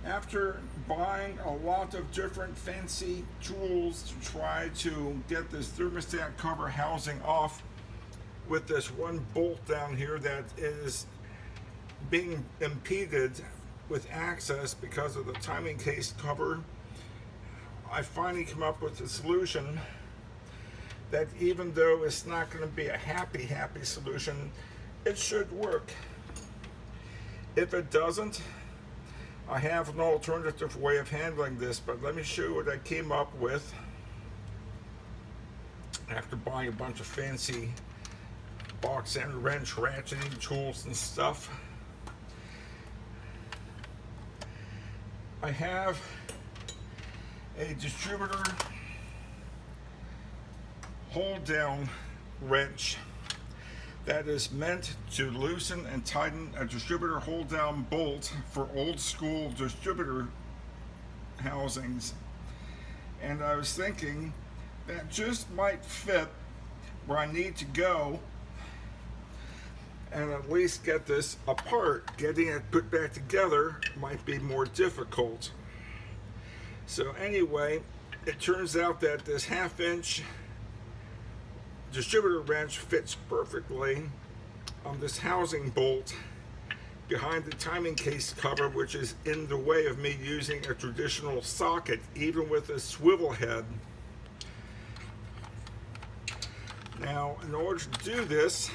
After buying a lot of different fancy tools to try to get this thermostat cover housing off with this one bolt down here that is being impeded with access because of the timing case cover, I finally come up with a solution that, even though it's not going to be a happy solution, it should work. If it doesn't, I have an alternative way of handling this, but let me show you what I came up with after buying a bunch of fancy box and wrench ratcheting tools and stuff. I have a distributor hold down wrench that is meant to loosen and tighten a distributor hold down bolt for old school distributor housings. And I was thinking that just might fit where I need to go and at least get this apart. Getting it put back together might be more difficult. So anyway, it turns out that this 1/2 inch distributor wrench fits perfectly on this housing bolt behind the timing case cover, which is in the way of me using a traditional socket, even with a swivel head. Now, in order to do this,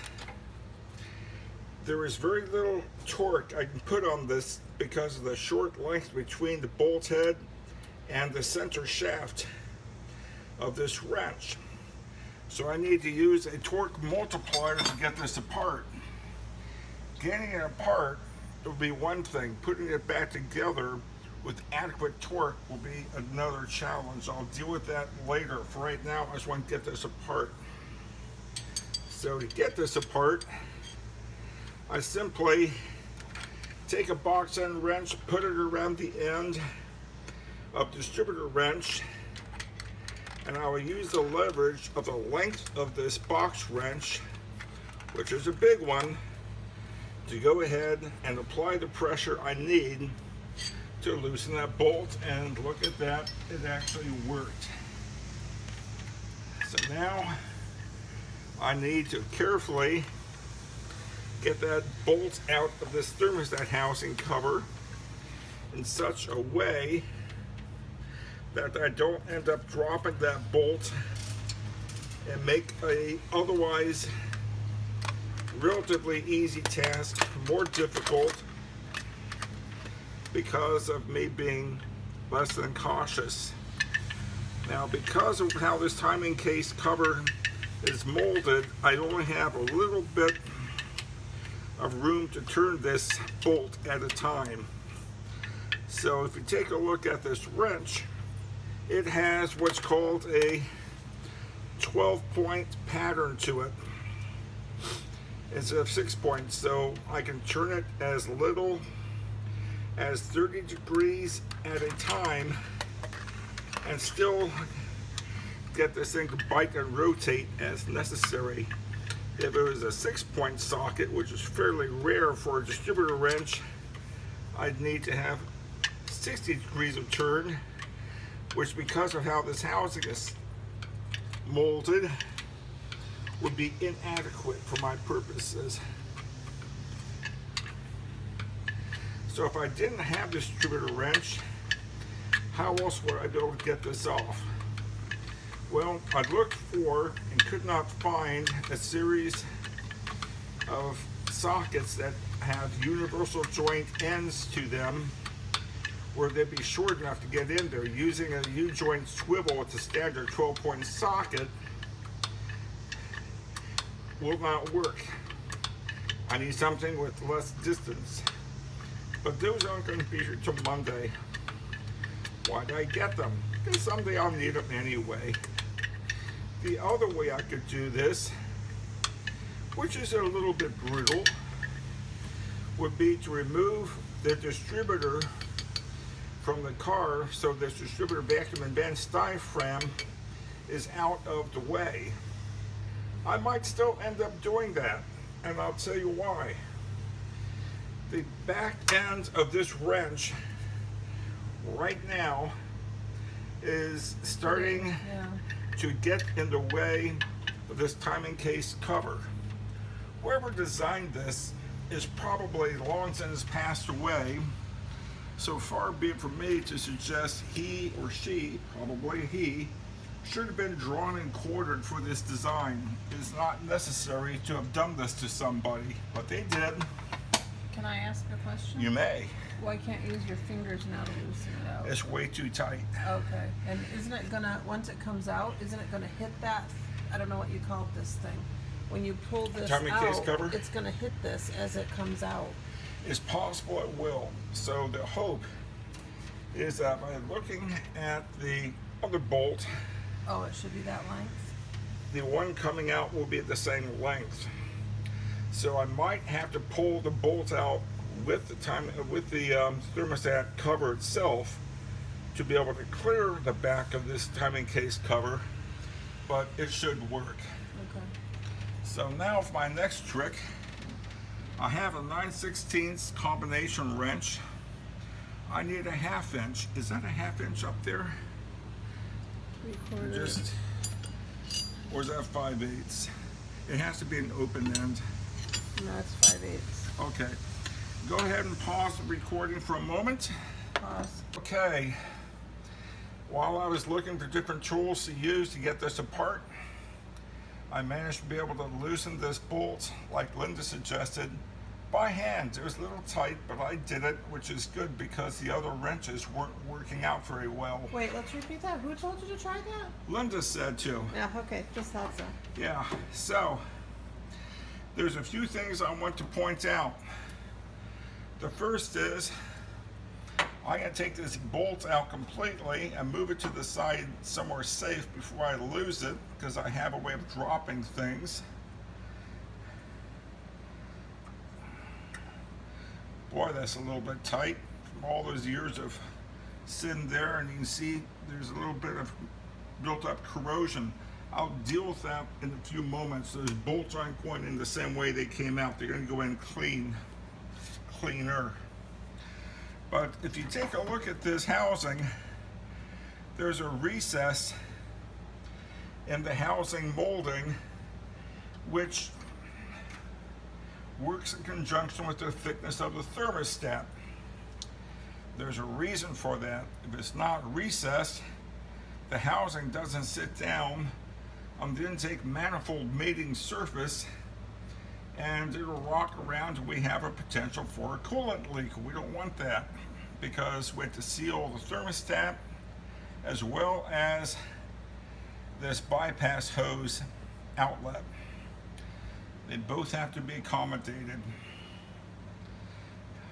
there is very little torque I can put on this because of the short length between the bolt head and the center shaft of this wrench. So I need to use a torque multiplier to get this apart. Getting it apart will be one thing. Putting it back together with adequate torque will be another challenge. I'll deal with that later. For right now, I just want to get this apart. So to get this apart, I simply take a box end wrench, put it around the end of the distributor wrench, and I will use the leverage of the length of this box wrench, which is a big one, to go ahead and apply the pressure I need to loosen that bolt. And look at that, it actually worked. So now I need to carefully get that bolt out of this thermostat housing cover in such a way that I don't end up dropping that bolt and make a otherwise relatively easy task more difficult because of me being less than cautious. Now, because of how this timing case cover is molded, I only have a little bit of room to turn this bolt at a time. So if you take a look at this wrench, it has what's called a 12-point pattern to it instead of 6 points, so I can turn it as little as 30 degrees at a time and still get this thing to bite and rotate as necessary. If it was a 6-point socket, which is fairly rare for a distributor wrench, I'd need to have 60 degrees of turn, which, because of how this housing is molded, would be inadequate for my purposes. So if I didn't have this distributor wrench, how else would I be able to get this off? Well, I looked for and could not find a series of sockets that have universal joint ends to them where they'd be short enough to get in there. Using a U-joint swivel with a standard 12-point socket will not work. I need something with less distance. But those aren't going to be here till Monday. Why did I get them? Because someday I'll need them anyway. The other way I could do this, which is a little bit brutal, would be to remove the distributor from the car so this distributor vacuum and bench diaphragm is out of the way. I might still end up doing that, and I'll tell you why. The back end of this wrench right now is starting Yeah. to get in the way of this timing case cover. Whoever designed this is probably long since passed away, so far be it from me to suggest he or she, probably he, should have been drawn and quartered for this design. It's not necessary to have done this to somebody, but they did. Can I ask a question? You may. Why can't you use your fingers now to loosen it out? It's way too tight. Okay. And isn't it gonna, once it comes out, isn't it gonna hit that, I don't know what you call this thing. When you pull this Timing case out, cover? it's gonna hit this as it comes out. It's possible it will. So the hope is that by looking at the other bolt, Oh, it should be that length? the one coming out will be the same length. So I might have to pull the bolt out with the thermostat cover itself to be able to clear the back of this timing case cover, but it should work. Okay. So now for my next trick, I have a 9/16 combination wrench. I need a 1/2 inch. Is that a 1/2 inch up there? 3/4. Just, or is that 5/8? It has to be an open end. No, it's 5/8. Okay. Go ahead and pause the recording for a moment. Pause. Okay. While I was looking for different tools to use to get this apart, I managed to be able to loosen this bolt like Lynda suggested by hand. It was a little tight, but I did it, which is good because the other wrenches weren't working out very well. Wait, let's repeat that. Who told you to try that? Lynda said to. Yeah, okay. Just thought so. Yeah, so there's a few things I want to point out. The first is I'm going to take this bolt out completely and move it to the side somewhere safe before I lose it, because I have a way of dropping things. Boy, that's a little bit tight from all those years of sitting there, and you can see there's a little bit of built up corrosion. I'll deal with that in a few moments. Those bolts aren't going in the same way they came out. They're going to go in cleaner. But if you take a look at this housing, there's a recess in the housing molding which works in conjunction with the thickness of the thermostat. There's a reason for that. If it's not recessed, the housing doesn't sit down on the intake manifold mating surface, and it'll rock around and we have a potential for a coolant leak. We don't want that, because we have to seal the thermostat as well as this bypass hose outlet. They both have to be accommodated.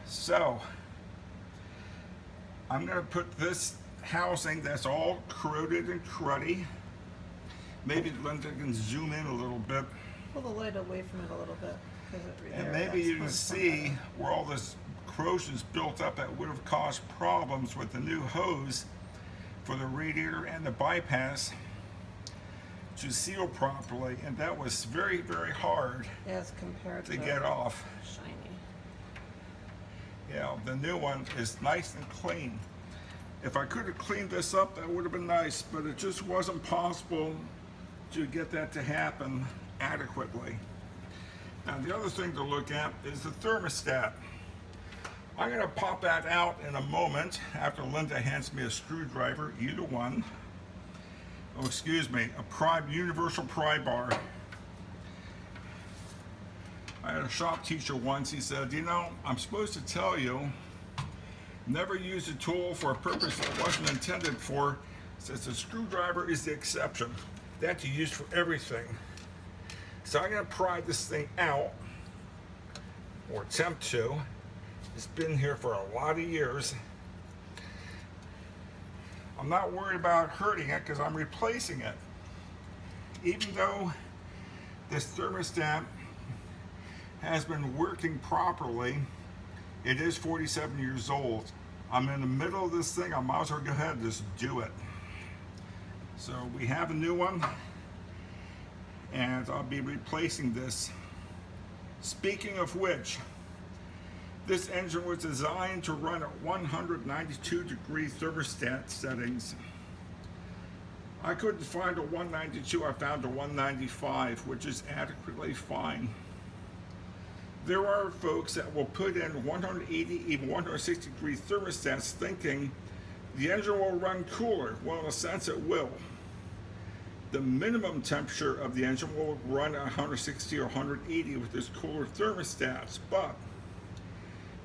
So I'm going to put this housing that's all corroded and cruddy. Maybe Lynda can zoom in a little bit. Pull the light away from it a little bit. And maybe you can see where all this corrosion's built up that would have caused problems with the new hose for the radiator and the bypass to seal properly, and that was very, very hard as compared to get off. Shiny. Yeah, the new one is nice and clean. If I could have cleaned this up, that would have been nice, but it just wasn't possible to get that to happen adequately. Now, the other thing to look at is the thermostat. I'm going to pop that out in a moment after Lynda hands me a screwdriver, either one. Oh, excuse me, a universal pry bar. I had a shop teacher once, he said, you know, I'm supposed to tell you, never use a tool for a purpose it wasn't intended for. Says the screwdriver is the exception. That's used for everything. So I'm going to pry this thing out, or attempt to. It's been here for a lot of years. I'm not worried about hurting it because I'm replacing it. Even though this thermostat has been working properly, it is 47 years old. I'm in the middle of this thing, I might as well go ahead and just do it. So we have a new one, and I'll be replacing this. Speaking of which, This engine was designed to run at 192-degree thermostat settings. I couldn't find a 192, I found a 195, which is adequately fine. There are folks that will put in 180, even 160-degree thermostats thinking the engine will run cooler. Well, in a sense it will. The minimum temperature of the engine will run at 160 or 180 with this cooler thermostats, but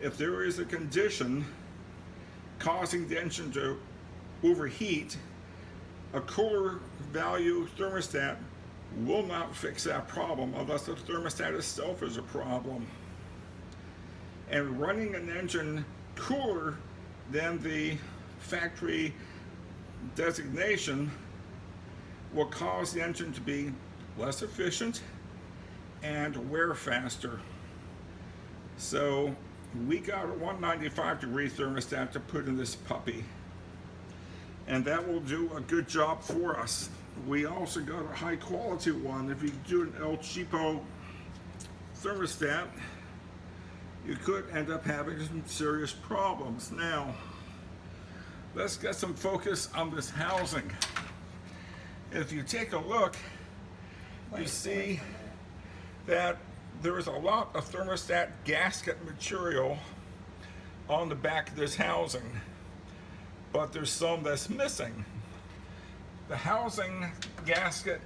if there is a condition causing the engine to overheat, a cooler value thermostat will not fix that problem unless the thermostat itself is a problem. And running an engine cooler than the factory designation will cause the engine to be less efficient and wear faster. So we got a 195-degree thermostat to put in this puppy, and that will do a good job for us. We also got a high quality one. If you do an El Cheapo thermostat, you could end up having some serious problems. Now, let's get some focus on this housing. If you take a look, you see that there is a lot of thermostat gasket material on the back of this housing, but there's some that's missing. The housing gasket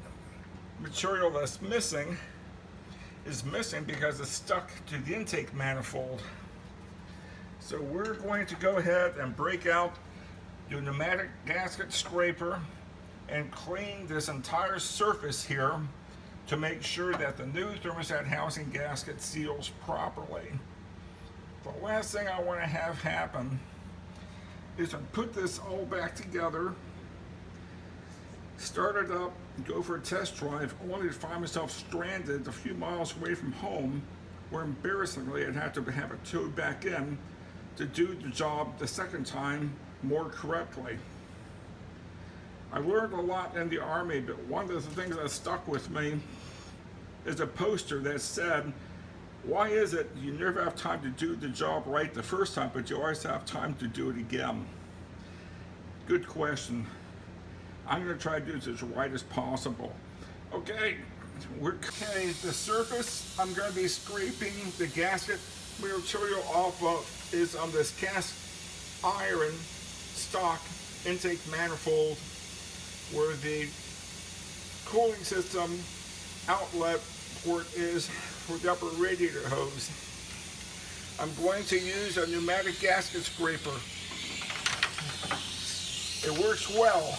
material that's missing is missing because it's stuck to the intake manifold. So we're going to go ahead and break out the pneumatic gasket scraper and clean this entire surface here to make sure that the new thermostat housing gasket seals properly. The last thing I want to have happen is to put this all back together, start it up, go for a test drive, only to find myself stranded a few miles away from home, where embarrassingly I'd have to have it towed back in to do the job the second time more correctly. I learned a lot in the Army, but one of the things that stuck with me is a poster that said, why is it you never have time to do the job right the first time, but you always have time to do it again? Good question. I'm going to try to do this as right as possible. Okay, the surface I'm going to be scraping the gasket material off of is on this cast iron stock intake manifold where the cooling system outlet port is for the upper radiator hose. I'm going to use a pneumatic gasket scraper. It works well,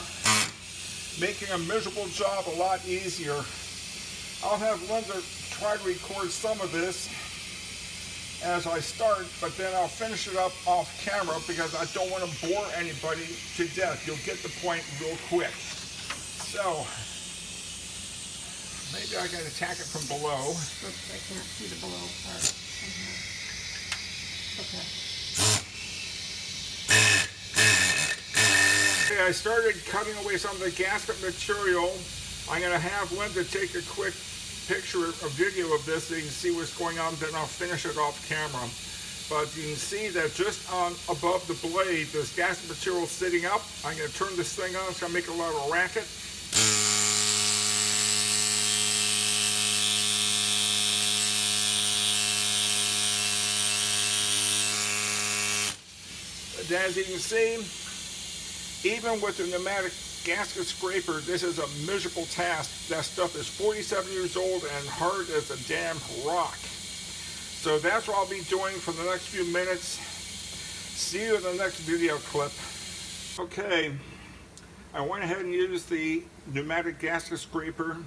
making a miserable job a lot easier. I'll have Lynda try to record some of this as I start, but then I'll finish it up off camera because I don't want to bore anybody to death. You'll get the point real quick. So, maybe I can attack it from below. Oops, I can't see the below part. Okay, I started cutting away some of the gasket material. I'm going to have Lynda take a quick picture, a video of this so you can see what's going on, then I'll finish it off camera. But you can see that just on above the blade, this gasket material sitting up. I'm going to turn this thing on, it's going to make a lot of racket. As you can see, even with the pneumatic gasket scraper, this is a miserable task. That stuff is 47 years old and hard as a damn rock. So that's what I'll be doing for the next few minutes. See you in the next video clip. Okay, I went ahead and used the pneumatic gasket scraper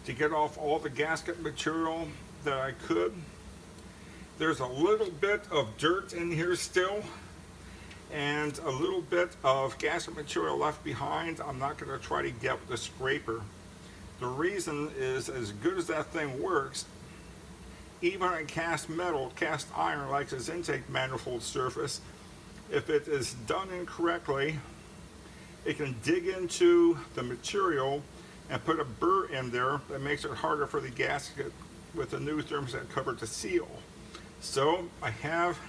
to get off all the gasket material that I could. There's a little bit of dirt in here still, and a little bit of gasket material left behind. I'm not going to try to get with the scraper. The reason is, as good as that thing works, even on cast metal, cast iron like this intake manifold surface, if it is done incorrectly, it can dig into the material and put a burr in there that makes it harder for the gasket with the new thermostat cover to seal. So I have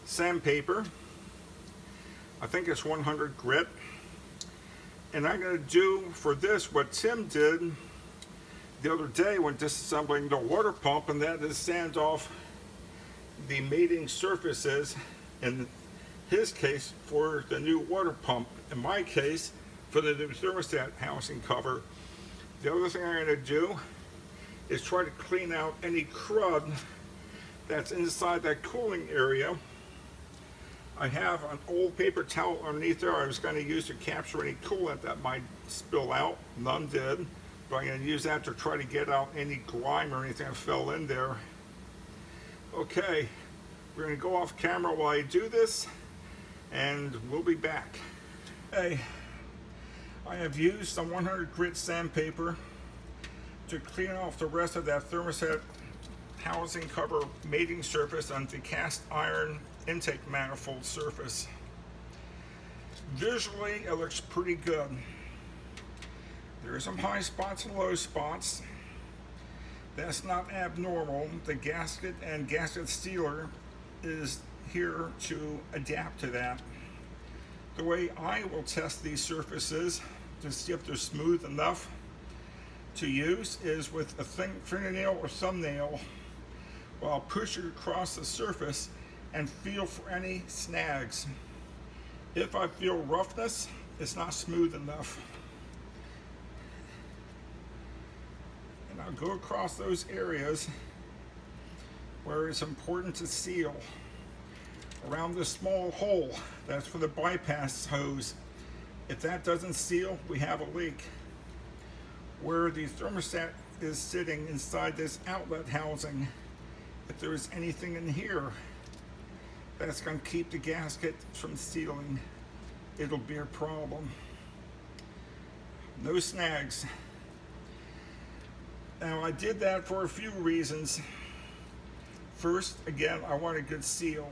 sandpaper. I think it's 100 grit. And I'm going to do for this what Tim did the other day when disassembling the water pump, and that is sand off the mating surfaces, in his case for the new water pump, in my case for the new thermostat housing cover. The other thing I'm going to do is try to clean out any crud that's inside that cooling area. I have an old paper towel underneath there I was going to use to capture any coolant that might spill out. None did, but I'm going to use that to try to get out any grime or anything that fell in there. Okay, we're going to go off camera while I do this, and we'll be back. Okay, I have used some 100 grit sandpaper to clean off the rest of that thermostat housing cover mating surface on the cast iron intake manifold surface. Visually, it looks pretty good. There are some high spots and low spots. That's not abnormal. The gasket and gasket sealer is here to adapt to that. The way I will test these surfaces to see if they're smooth enough to use is with a fingernail or thumbnail. Well, I'll push it across the surface and feel for any snags. If I feel roughness, it's not smooth enough. And I'll go across those areas where it's important to seal. Around this small hole, that's for the bypass hose. If that doesn't seal, we have a leak. Where the thermostat is sitting inside this outlet housing, if there is anything in here that's going to keep the gasket from sealing, it'll be a problem. No snags. Now, I did that for a few reasons. First, again, I want a good seal.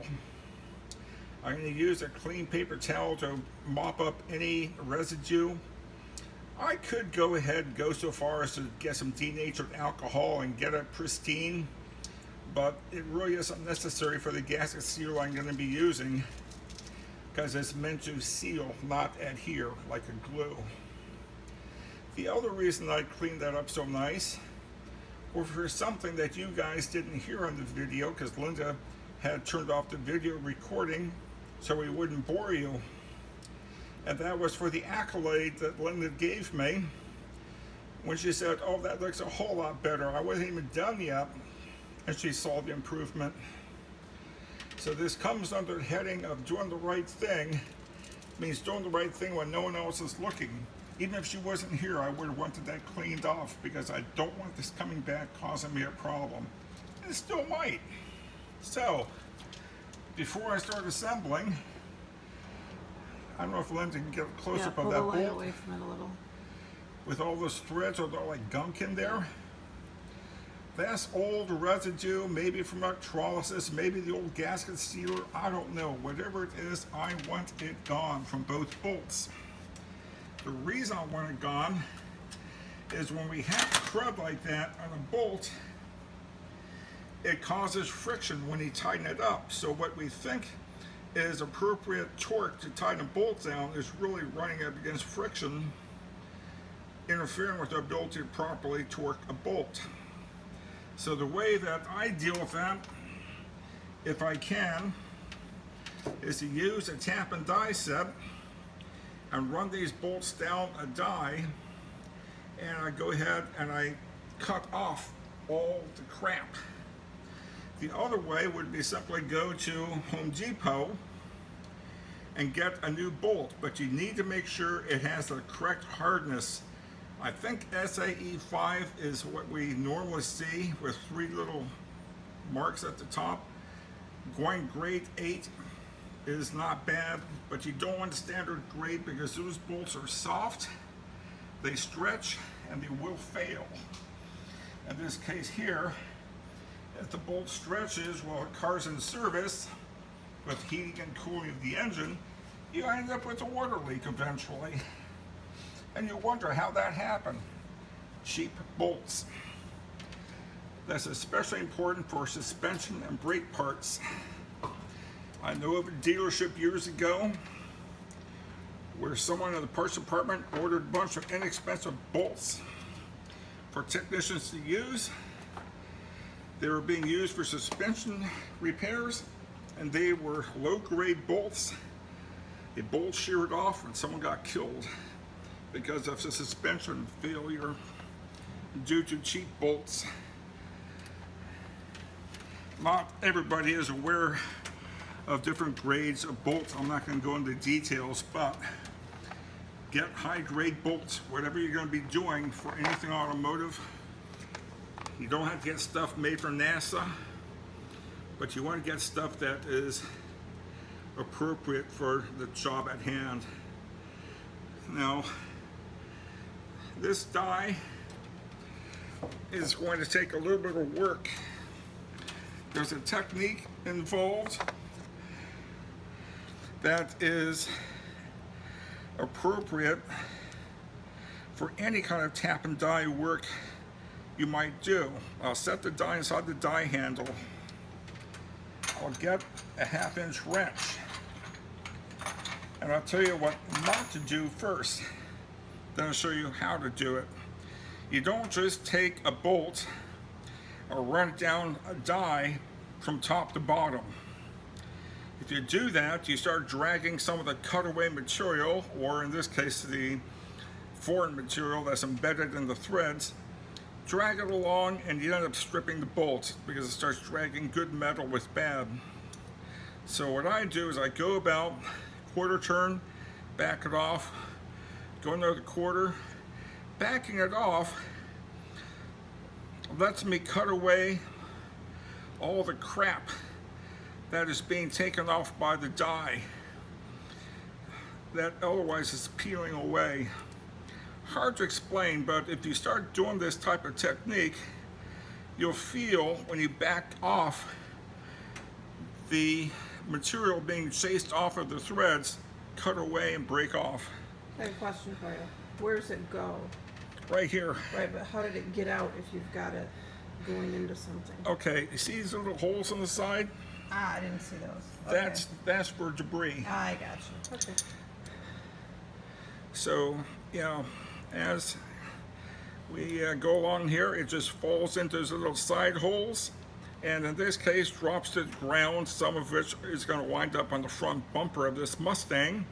I'm going to use a clean paper towel to mop up any residue. I could go ahead and go so far as to get some denatured alcohol and get it pristine, but it really isn't necessary for the gasket seal I'm going to be using, because it's meant to seal, not adhere like a glue. The other reason I cleaned that up so nice was for something that you guys didn't hear on the video, because Lynda had turned off the video recording so we wouldn't bore you. And that was for the accolade that Lynda gave me when she said, "Oh, that looks a whole lot better. I wasn't even done yet." And she saw the improvement. So this comes under the heading of doing the right thing. It means doing the right thing when no one else is looking. Even if she wasn't here, I would have wanted that cleaned off, because I don't want this coming back causing me a problem. And it still might. So, before I start assembling, I don't know if Lynda can get a close-up of that pull the light bolt away from it a little. with all those threads or all like gunk in there. That's old residue, maybe from electrolysis, maybe the old gasket sealer, I don't know. Whatever it is, I want it gone from both bolts. The reason I want it gone is when we have crud like that on a bolt, it causes friction when you tighten it up. So what we think is appropriate torque to tighten a bolt down is really running up against friction, interfering with the ability to properly torque a bolt. So the way that I deal with that, if I can, is to use a tap and die set and run these bolts down a die, and I go ahead and I cut off all the crap. The other way would be simply go to Home Depot and get a new bolt, but you need to make sure it has the correct hardness. I think SAE 5 is what we normally see, with 3 little marks at the top. Going grade 8 is not bad, but you don't want standard grade, because those bolts are soft, they stretch, and they will fail. In this case here, if the bolt stretches while the car's in service with heating and cooling of the engine, you end up with a water leak eventually. And you wonder how that happened. Cheap bolts. That's especially important for suspension and brake parts. I know of a dealership years ago where someone in the parts department ordered a bunch of inexpensive bolts for technicians to use. They were being used for suspension repairs, and they were low-grade bolts. A bolt sheared off and someone got killed because of the suspension failure due to cheap bolts. Not everybody is aware of different grades of bolts. I'm not going to go into details, but get high-grade bolts, whatever you're going to be doing for anything automotive. You don't have to get stuff made for NASA, but you want to get stuff that is appropriate for the job at hand. Now, this die is going to take a little bit of work. There's a technique involved that is appropriate for any kind of tap and die work you might do. I'll set the die inside the die handle. I'll get a 1/2-inch wrench, and I'll tell you what not to do first, then I'll show you how to do it. You don't just take a bolt or run it down a die from top to bottom. If you do that, you start dragging some of the cutaway material, or in this case the foreign material that's embedded in the threads, drag it along, and you end up stripping the bolt because it starts dragging good metal with bad. So what I do is I go about quarter turn, back it off, go another quarter. Backing it off lets me cut away all the crap that is being taken off by the die that otherwise is peeling away. Hard to explain, but if you start doing this type of technique, you'll feel when you back off the material being chased off of the threads cut away and break off. I have a question for you. Where does it go? Right here. Right, but how did it get out if you've got it going into something? Okay, you see these little holes on the side? Ah, I didn't see those. Okay. That's for debris. I got you. Okay. So, you know, as we go along here, it just falls into those little side holes, and in this case drops to the ground, some of which is going to wind up on the front bumper of this Mustang.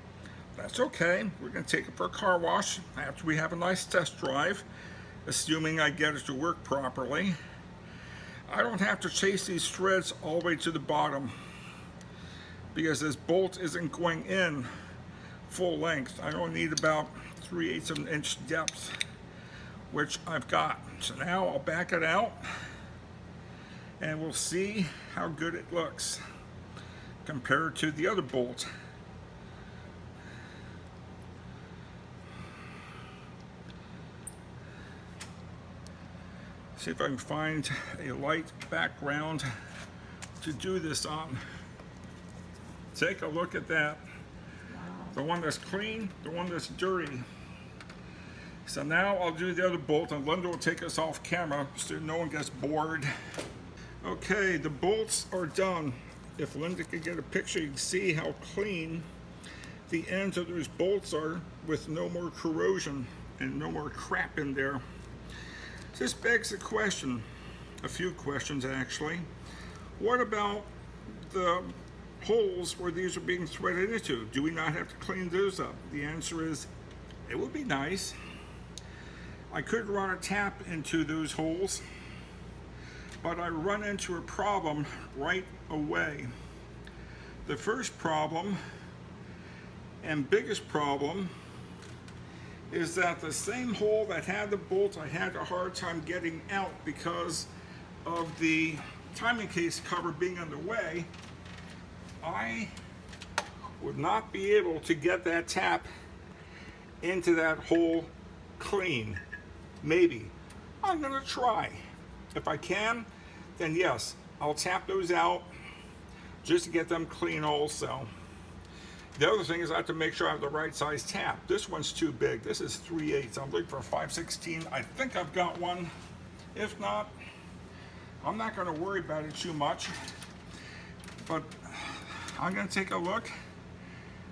That's okay. We're going to take it for a car wash after we have a nice test drive, assuming I get it to work properly. I don't have to chase these threads all the way to the bottom because this bolt isn't going in full length. I only need about 3/8 of an inch depth, which I've got. So now I'll back it out and we'll see how good it looks compared to the other bolt. See if I can find a light background to do this on. Take a look at that. The one that's clean, the one that's dirty. So now I'll do the other bolt, and Lynda will take us off camera so no one gets bored. Okay, the bolts are done. If Lynda could get a picture, you can see how clean the ends of those bolts are with no more corrosion and no more crap in there. This begs the question, a few questions actually. What about the holes where these are being threaded into? Do we not have to clean those up? The answer is, it would be nice. I could run a tap into those holes, but I run into a problem right away. The first problem and biggest problem is that the same hole that had the bolt I had a hard time getting out because of the timing case cover being in the way, I would not be able to get that tap into that hole clean. Maybe. I'm gonna try. If I can, then yes, I'll tap those out just to get them clean also. The other thing is I have to make sure I have the right size tap. This one's too big. This is 3/8. I'm looking for a 5/16. I think I've got one. If not, I'm not going to worry about it too much. But I'm going to take a look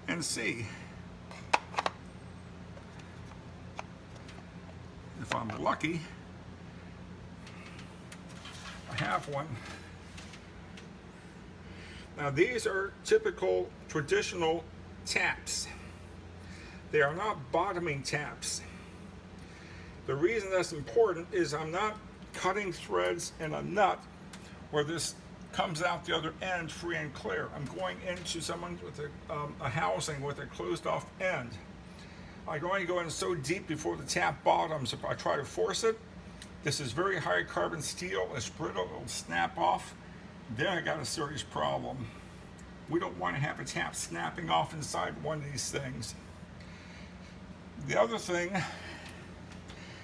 and see if I'm lucky. I have one. Now these are typical traditional taps. They are not bottoming taps. The reason that's important is I'm not cutting threads in a nut where this comes out the other end free and clear. I'm going into someone with a housing with a closed off end. I'm going to go in so deep before the tap bottoms. If I try to force it, this is very high carbon steel, it's brittle, it'll snap off. Then I got a serious problem. We don't want to have a tap snapping off inside one of these things. The other thing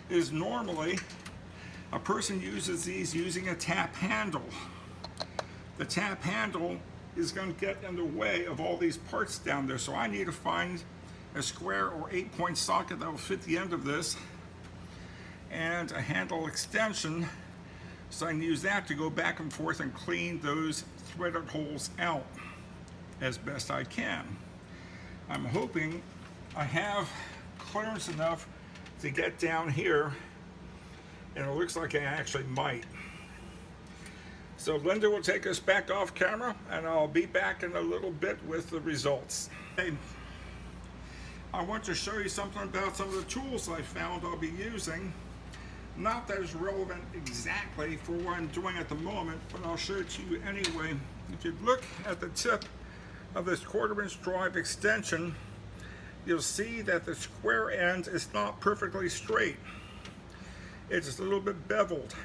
is normally a person uses these using a tap handle. The tap handle is going to get in the way of all these parts down there, so I need to find a square or 8-point socket that will fit the end of this and a handle extension, so I can use that to go back and forth and clean those threaded holes out as best I can. I'm hoping I have clearance enough to get down here, and it looks like I actually might. So Lynda will take us back off camera, and I'll be back in a little bit with the results. Hey, I want to show you something about some of the tools I found I'll be using. Not that it's relevant exactly for what I'm doing at the moment, but I'll show it to you anyway. If you look at the tip of this 1/4-inch drive extension, you'll see that the square end is not perfectly straight. It's a little bit beveled.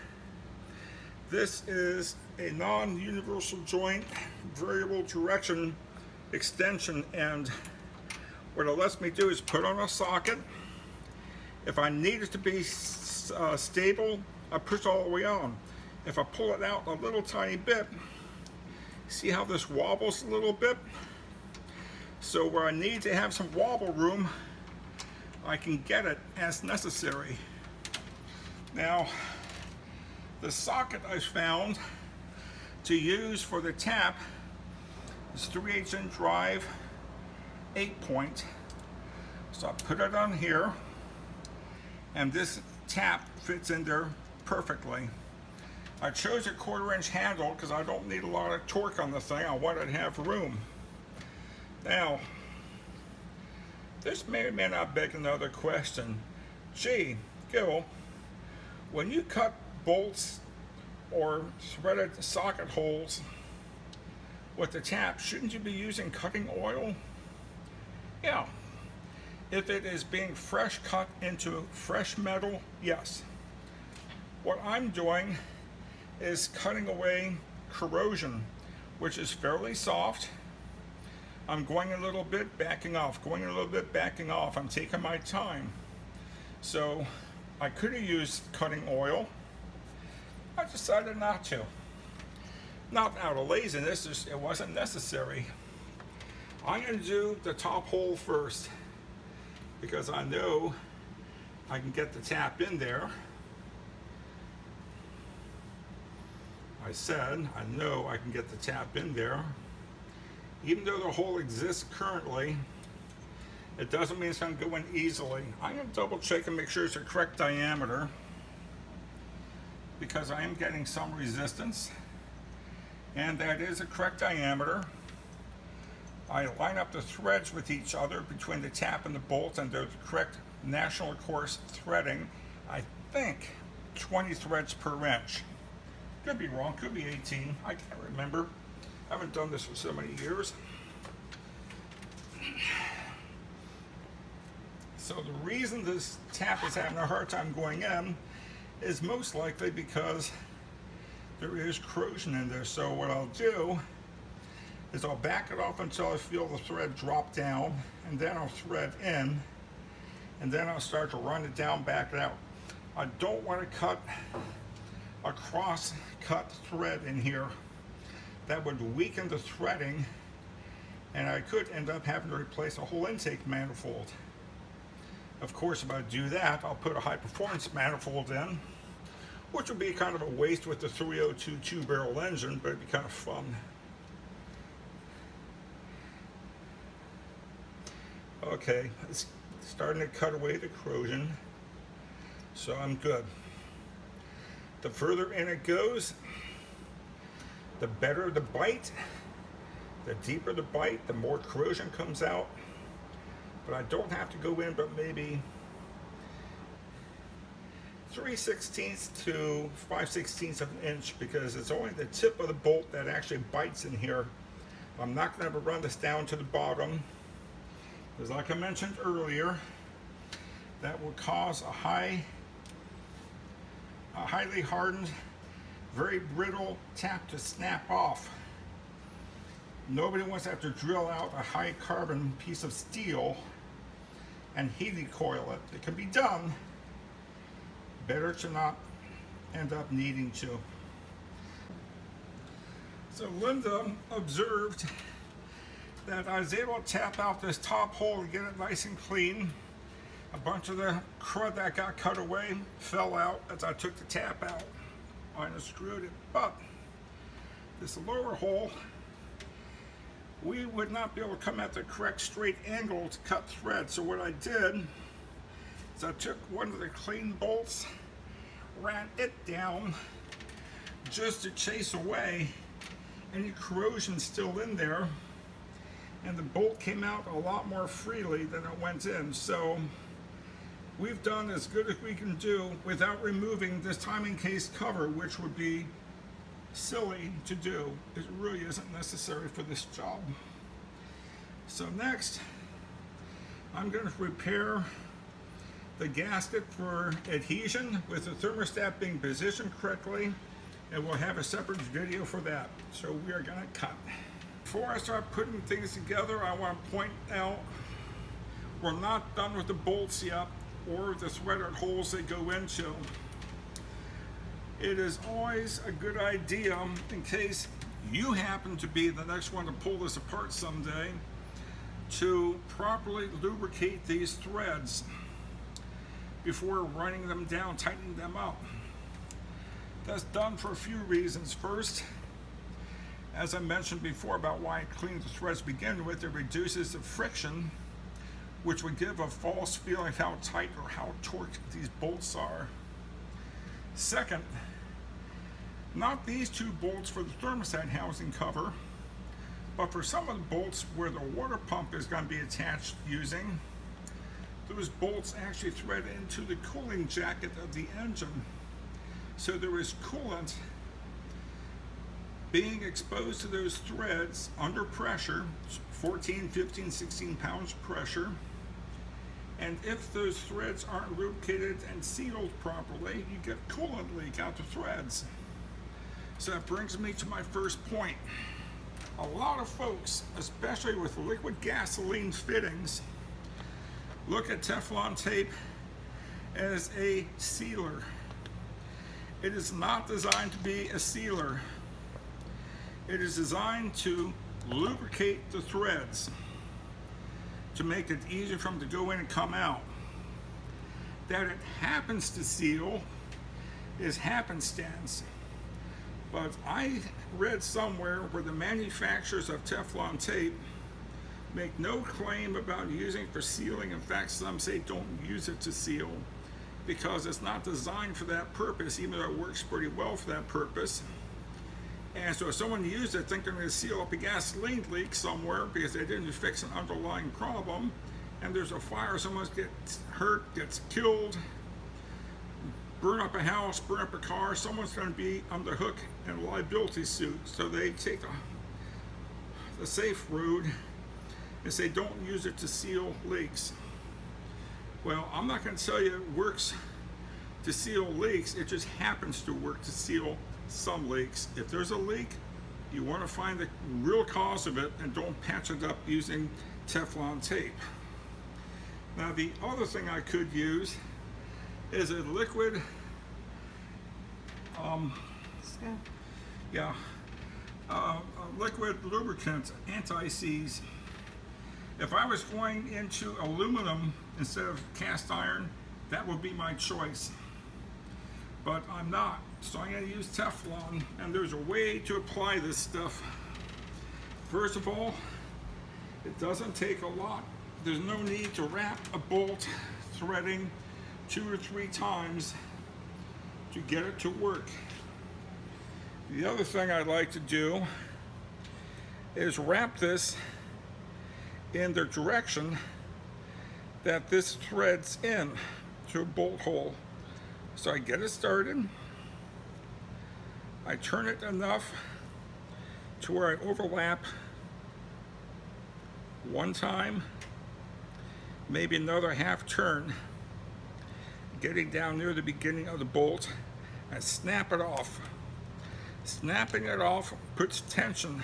This is a non-universal joint variable direction extension end. What it lets me do is put on a socket. If I need it to be stable, I push all the way on. If I pull it out a little tiny bit, see how this wobbles a little bit? So where I need to have some wobble room, I can get it as necessary. Now, the socket I found to use for the tap is 3/8-inch drive, 8-point. So I put it on here, and this tap fits in there perfectly. I chose a 1/4-inch handle because I don't need a lot of torque on the thing. I wanted to have room. Now, this may or may not beg another question. Gee, Gil, when you cut bolts or threaded socket holes with the tap, shouldn't you be using cutting oil? Yeah. If it is being fresh cut into fresh metal, yes. What I'm doing is cutting away corrosion, which is fairly soft. I'm going a little bit, backing off, going a little bit, backing off. I'm taking my time. So I could have used cutting oil. I decided not to. Not out of laziness, just it wasn't necessary. I'm going to do the top hole first because I know I can get the tap in there. I said I know I can get the tap in there. Even though the hole exists currently, it doesn't mean it's going to go in easily. I'm going to double check and make sure it's the correct diameter because I am getting some resistance, and that is the correct diameter. I line up the threads with each other between the tap and the bolt, and they're the correct National Course threading. I think 20 threads per inch. Could be wrong, could be 18. I can't remember. I haven't done this for so many years. So the reason this tap is having a hard time going in is most likely because there is corrosion in there. So what I'll do is I'll back it off until I feel the thread drop down, and then I'll thread in, and then I'll start to run it down, back it out. I don't want to cut a cross-cut thread in here. That would weaken the threading, and I could end up having to replace a whole intake manifold. Of course, if I do that, I'll put a high-performance manifold in, which would be kind of a waste with the 302 two-barrel engine, but it'd be kind of fun. Okay, it's starting to cut away the corrosion, so I'm good. The further in it goes, the better the bite, the deeper the bite, the more corrosion comes out. But I don't have to go in but maybe 3/16 to 5/16 of an inch, because it's only the tip of the bolt that actually bites in here. I'm not going to ever run this down to the bottom, because like I mentioned earlier, that will cause a highly hardened, very brittle tap to snap off. Nobody wants to have to drill out a high carbon piece of steel and heating coil it. It can be done. Better to not end up needing to. So Lynda observed that I was able to tap out this top hole to get it nice and clean. A bunch of the crud that got cut away fell out as I took the tap out. I unscrewed it, but this lower hole, we would not be able to come at the correct straight angle to cut thread. So what I did is I took one of the clean bolts, ran it down just to chase away any corrosion still in there, and the bolt came out a lot more freely than it went in. So we've done as good as we can do without removing this timing case cover, which would be silly to do. It really isn't necessary for this job. So next, I'm going to repair the gasket for adhesion with the thermostat being positioned correctly, and we'll have a separate video for that. So we are going to cut. Before I start putting things together, I want to point out we're not done with the bolts yet or the threaded holes they go into. It is always a good idea, in case you happen to be the next one to pull this apart someday, to properly lubricate these threads before running them down, tightening them up. That's done for a few reasons. First, as I mentioned before about why I clean the threads to begin with, it reduces the friction, which would give a false feeling of how tight or how torqued these bolts are. Second, not these two bolts for the thermostat housing cover, but for some of the bolts where the water pump is going to be attached using, those bolts actually thread into the cooling jacket of the engine. So there is coolant being exposed to those threads under pressure, 14, 15, 16 pounds pressure. And if those threads aren't lubricated and sealed properly, you get coolant leak out the threads. So that brings me to my first point. A lot of folks, especially with liquid gasoline fittings, look at Teflon tape as a sealer. It is not designed to be a sealer. It is designed to lubricate the threads, to make it easier for them to go in and come out. That it happens to seal is happenstance. But I read somewhere where the manufacturers of Teflon tape make no claim about using it for sealing. In fact, some say don't use it to seal because it's not designed for that purpose, even though it works pretty well for that purpose. And so if someone used it thinking they're going to seal up a gasoline leak somewhere because they didn't fix an underlying problem, and there's a fire, someone gets hurt, gets killed, burn up a house, burn up a car, someone's going to be on the hook in a liability suit. So they take the safe route and say don't use it to seal leaks. Well, I'm not going to tell you it works to seal leaks. It just happens to work to seal some leaks. If there's a leak, you want to find the real cause of it and don't patch it up using Teflon tape. Now, the other thing I could use is a liquid, liquid lubricant, anti-seize. If I was going into aluminum instead of cast iron, that would be my choice. But I'm not, so I'm going to use Teflon, and there's a way to apply this stuff. First of all, it doesn't take a lot there's no need to wrap a bolt threading 2 or 3 times to get it to work. The other thing I'd like to do is wrap this in the direction that this threads in to a bolt hole. So I get it started, I turn it enough to where I overlap one time, maybe another half turn, getting down near the beginning of the bolt, and snap it off. Snapping it off puts tension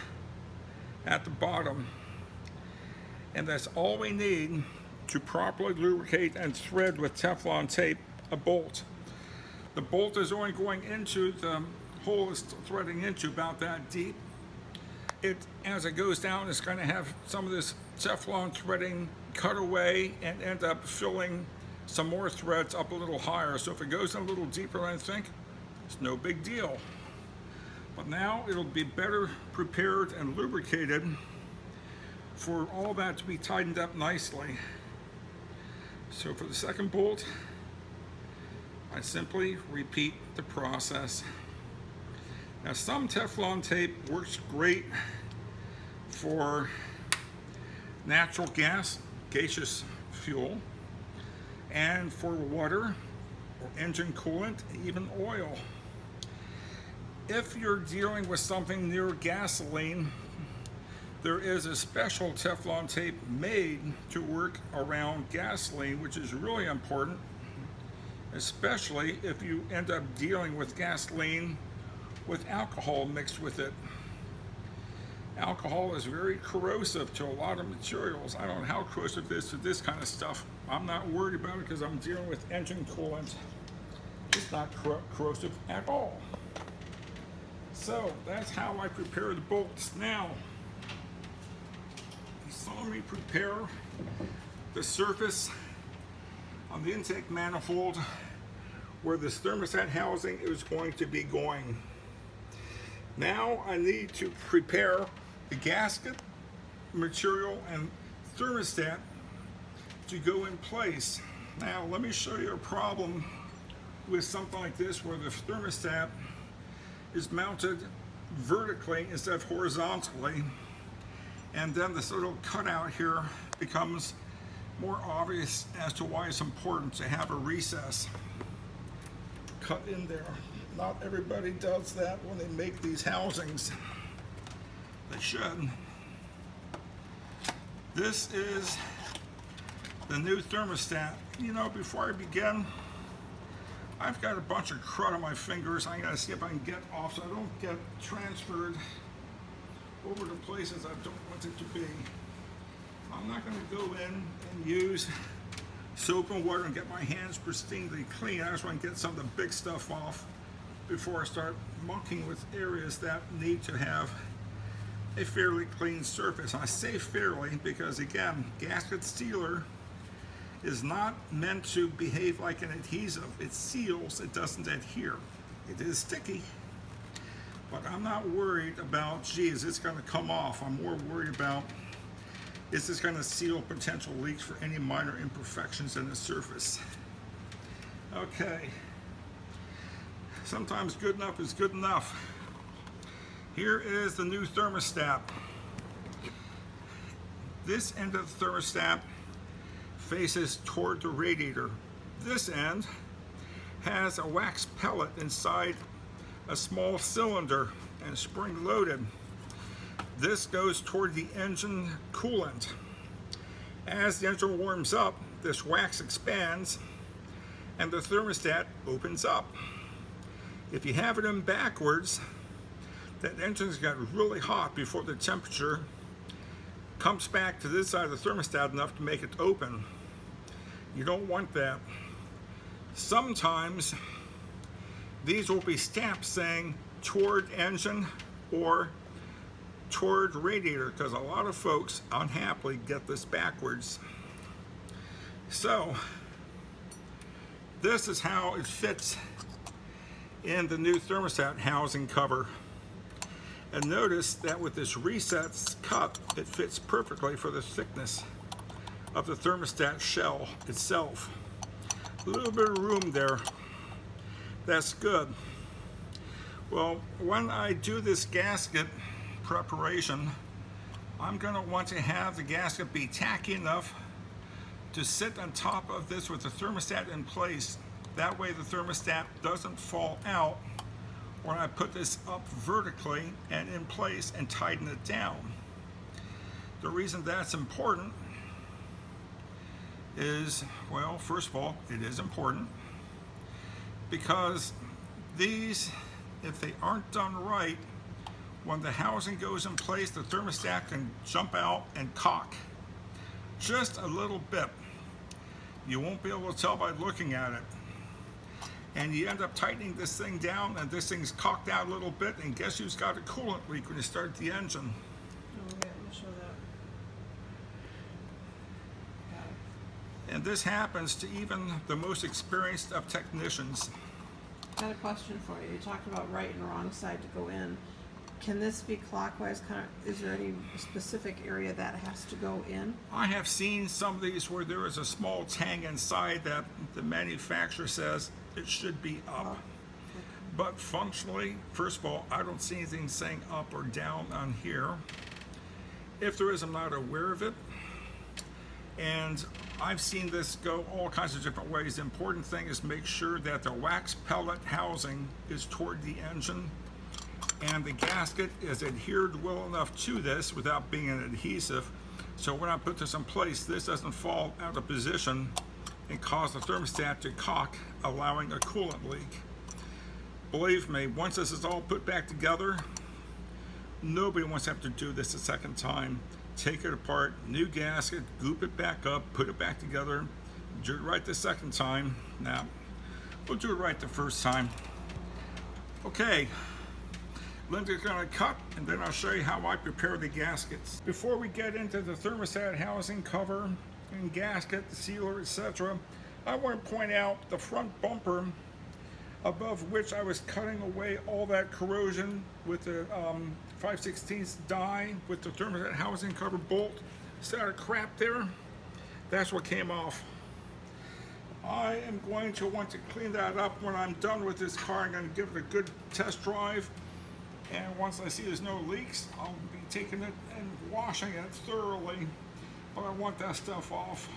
at the bottom, and that's all we need to properly lubricate and thread with Teflon tape a bolt. The bolt is only going into the hole it's threading into about that deep. As it goes down, it's going to have some of this Teflon threading cut away and end up filling some more threads up a little higher. So if it goes in a little deeper than I think, it's no big deal. But now it'll be better prepared and lubricated for all that to be tightened up nicely. So for the second bolt, I simply repeat the process. Now some Teflon tape works great for natural gas, gaseous fuel, and for water or engine coolant, even oil. If you're dealing with something near gasoline, there is a special Teflon tape made to work around gasoline, which is really important, especially if you end up dealing with gasoline with alcohol mixed with it. Alcohol is very corrosive to a lot of materials. I don't know how corrosive it is to this kind of stuff. I'm not worried about it because I'm dealing with engine coolant. It's not corrosive at all. So that's how I prepare the bolts. Now, you saw me prepare the surface on the intake manifold where this thermostat housing is going to be going. Now I need to prepare the gasket material and thermostat to go in place. Now let me show you a problem with something like this where the thermostat is mounted vertically instead of horizontally, and then this little cutout here becomes more obvious as to why it's important to have a recess cut in there. Not everybody does that when they make these housings. They should. This is the new thermostat. You know, before I begin, I've got a bunch of crud on my fingers. I gotta see if I can get off so I don't get transferred over to places I don't want it to be. I'm not gonna go in and use soap and water and get my hands pristinely clean. I just want to get some of the big stuff off before I start mucking with areas that need to have a fairly clean surface. I say fairly because, again, gasket sealer is not meant to behave like an adhesive. It seals, it doesn't adhere. It is sticky, but I'm not worried about, geez, it's going to come off. I'm more worried about, is this going to seal potential leaks for any minor imperfections in the surface. Okay. Sometimes good enough is good enough. Here is the new thermostat. This end of the thermostat faces toward the radiator. This end has a wax pellet inside a small cylinder and spring loaded. This goes toward the engine coolant. As the engine warms up, this wax expands and the thermostat opens up. If you have it in backwards, that engine's got really hot before the temperature comes back to this side of the thermostat enough to make it open. You don't want that. Sometimes these will be stamps saying toward engine or toward radiator, because a lot of folks unhappily get this backwards. So this is how it fits in the new thermostat housing cover. And notice that with this recess cut, it fits perfectly for the thickness of the thermostat shell itself. A little bit of room there. That's good. Well, when I do this gasket preparation, I'm going to want to have the gasket be tacky enough to sit on top of this with the thermostat in place. That way the thermostat doesn't fall out when I put this up vertically and in place and tighten it down. The reason that's important is, well, first of all, it is important because these, if they aren't done right, when the housing goes in place, the thermostat can jump out and cock just a little bit. You won't be able to tell by looking at it. And you end up tightening this thing down, and this thing's cocked out a little bit, and guess who's got a coolant leak when you start the engine? Oh, yeah, we'll show that. Got it. And this happens to even the most experienced of technicians. Got a question for you. You talked about right and wrong side to go in. Can this be clockwise? Is there any specific area that has to go in? I have seen some of these where there is a small tang inside that the manufacturer says it should be up. Oh. But functionally, first of all, I don't see anything saying up or down on here. If there is, I'm not aware of it. And I've seen this go all kinds of different ways. The important thing is make sure that the wax pellet housing is toward the engine and the gasket is adhered well enough to this without being an adhesive. So when I put this in place, this doesn't fall out of position and cause the thermostat to cock, allowing a coolant leak. Believe me, once this is all put back together, nobody wants to have to do this a second time. Take it apart, new gasket, goop it back up, put it back together, do it right the second time. Now, we'll do it right the first time. Okay, Lynda's gonna cut, and then I'll show you how I prepare the gaskets. Before we get into the thermostat housing cover and gasket, sealer, etc., I want to point out the front bumper above which I was cutting away all that corrosion with the 5/16 die with the thermostat housing cover bolt. See that crap there? That's what came off. I am going to want to clean that up when I'm done with this car. I'm going to give it a good test drive. And once I see there's no leaks, I'll be taking it and washing it thoroughly. But I want that stuff off.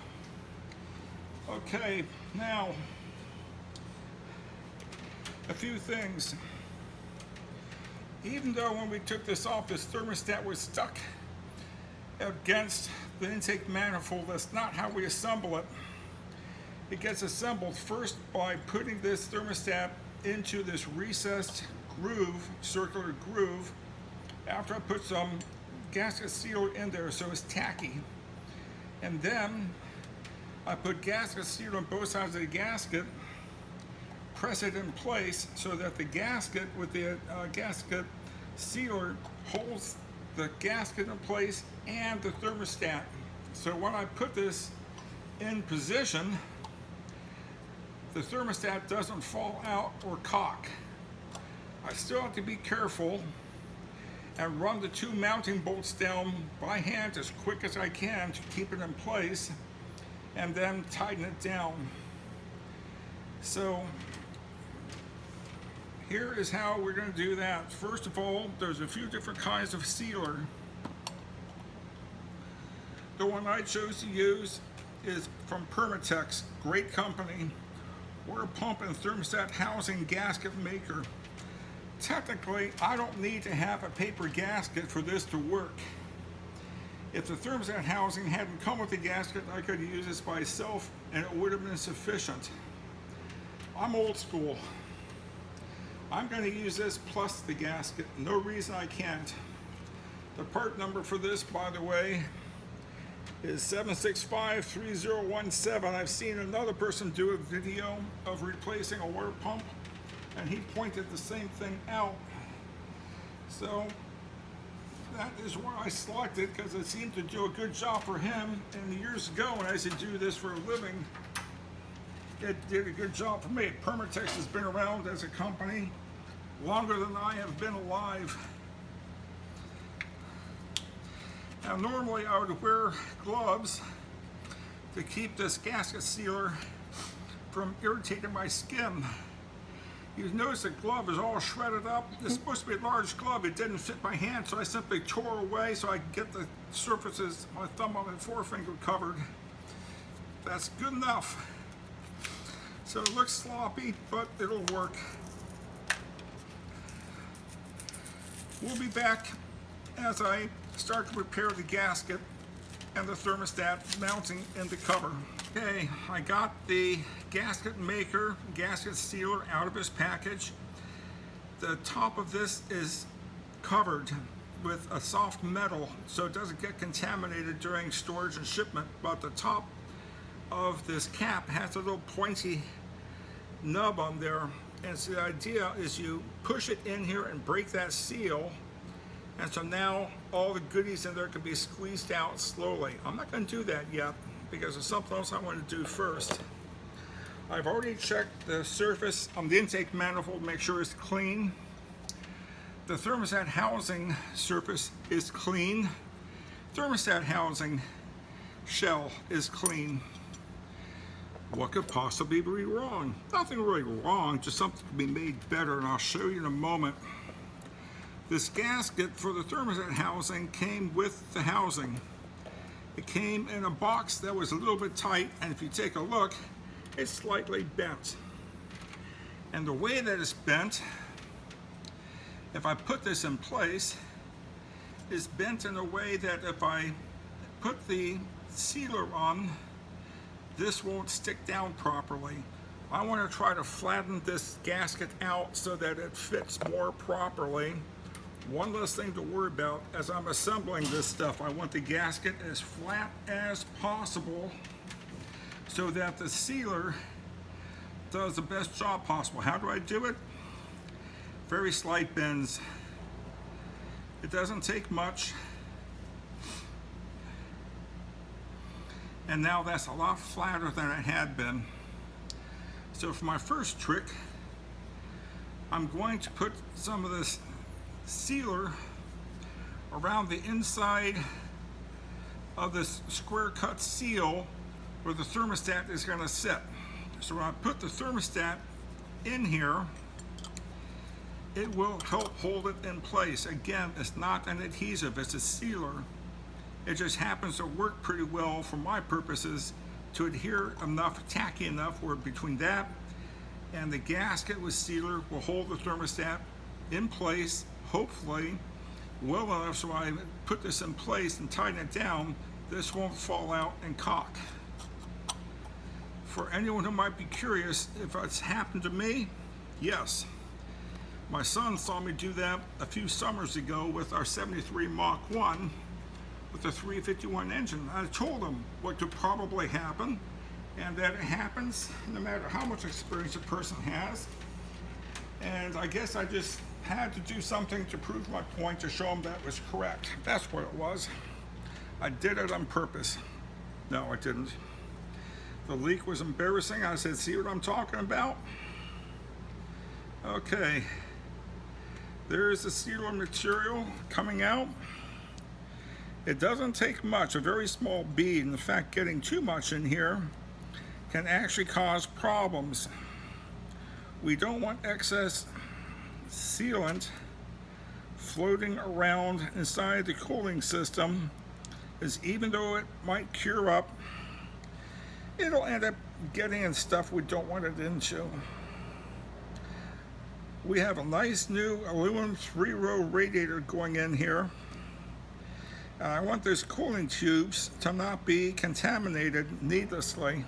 Okay, now, a few things. Even though when we took this off, this thermostat was stuck against the intake manifold, that's not how we assemble it. It gets assembled first by putting this thermostat into this recessed groove, circular groove, after I put some gasket sealer in there so it's tacky. And then I put gasket sealer on both sides of the gasket, press it in place so that the gasket with the gasket sealer holds the gasket in place and the thermostat. So when I put this in position, the thermostat doesn't fall out or cock. I still have to be careful and run the two mounting bolts down by hand as quick as I can to keep it in place and then tighten it down. So here is how we're going to do that. First of all, there's a few different kinds of sealer. The one I chose to use is from Permatex, great company. We're a pump and thermostat housing gasket maker. Technically, I don't need to have a paper gasket for this to work. If the thermostat housing hadn't come with the gasket, I could use this by itself and it would have been sufficient. I'm old school. I'm going to use this plus the gasket. No reason I can't. The part number for this, by the way, is 7653017. I've seen another person do a video of replacing a water pump, and he pointed the same thing out. So that is why I selected, because it seemed to do a good job for him. And years ago, when I used to do this for a living, it did a good job for me. Permatex has been around as a company longer than I have been alive. Now, normally I would wear gloves to keep this gasket sealer from irritating my skin. You notice the glove is all shredded up. It's supposed to be a large glove. It didn't fit my hand, so I simply tore away so I could get the surfaces, my thumb and forefinger covered. That's good enough. So it looks sloppy, but it'll work. We'll be back as I start to prepare the gasket and the thermostat mounting in the cover. Okay, I got the gasket maker, gasket sealer out of this package. The top of this is covered with a soft metal so it doesn't get contaminated during storage and shipment, but the top of this cap has a little pointy nub on there, and so the idea is you push it in here and break that seal, and so now all the goodies in there can be squeezed out slowly. I'm not going to do that yet because there's something else I want to do first. I've already checked the surface on the intake manifold to make sure it's clean. The thermostat housing surface is clean. Thermostat housing shell is clean. What could possibly be wrong? Nothing really wrong, just something to be made better, and I'll show you in a moment. This gasket for the thermostat housing came with the housing. It came in a box that was a little bit tight, and if you take a look, it's slightly bent. And the way that it's bent, if I put this in place, is bent in a way that if I put the sealer on, this won't stick down properly. I want to try to flatten this gasket out so that it fits more properly. One less thing to worry about as I'm assembling this stuff. I want the gasket as flat as possible so that the sealer does the best job possible. How do I do it? Very slight bends. It doesn't take much. And now that's a lot flatter than it had been. So for my first trick, I'm going to put some of this sealer around the inside of this square cut seal where the thermostat is going to sit. So when I put the thermostat in here, it will help hold it in place. Again, it's not an adhesive, it's a sealer. It just happens to work pretty well for my purposes to adhere enough, tacky enough, where between that and the gasket with sealer will hold the thermostat in place, hopefully well enough so I put this in place and tighten it down, this won't fall out and cock. For anyone who might be curious if it's happened to me, yes. My son saw me do that a few summers ago with our 73 Mach 1 with the 351 engine. I told him what could probably happen, and that it happens no matter how much experience a person has. And I guess I just had to do something to prove my point, to show him that was correct. That's what it was. I did it on purpose. No, I didn't. The leak was embarrassing. I said, see what I'm talking about? Okay. There's the sealer material coming out. It doesn't take much, a very small bead. In fact, getting too much in here can actually cause problems. We don't want excess sealant floating around inside the cooling system, as even though it might cure up, it'll end up getting in stuff we don't want it into. We have a nice new aluminum 3-row radiator going in here. I want those cooling tubes to not be contaminated needlessly.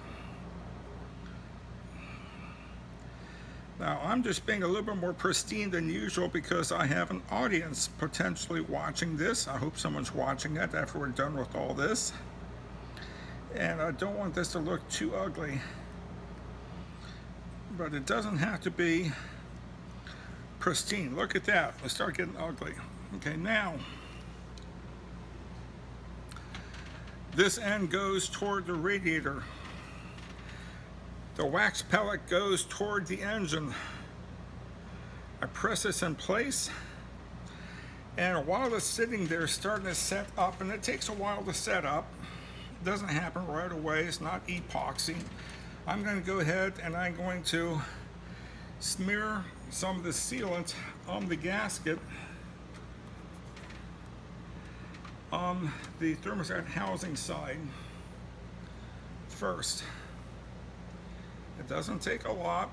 Now, I'm just being a little bit more pristine than usual because I have an audience potentially watching this. I hope someone's watching it after we're done with all this. And I don't want this to look too ugly. But it doesn't have to be pristine. Look at that. Let's start getting ugly. Okay, now, this end goes toward the radiator. The wax pellet goes toward the engine. I press this in place, and while it's sitting there starting to set up, and it takes a while to set up, doesn't happen right away. It's not epoxy. I'm going to go ahead and I'm going to smear some of the sealant on the gasket on the thermostat housing side first. It doesn't take a lot.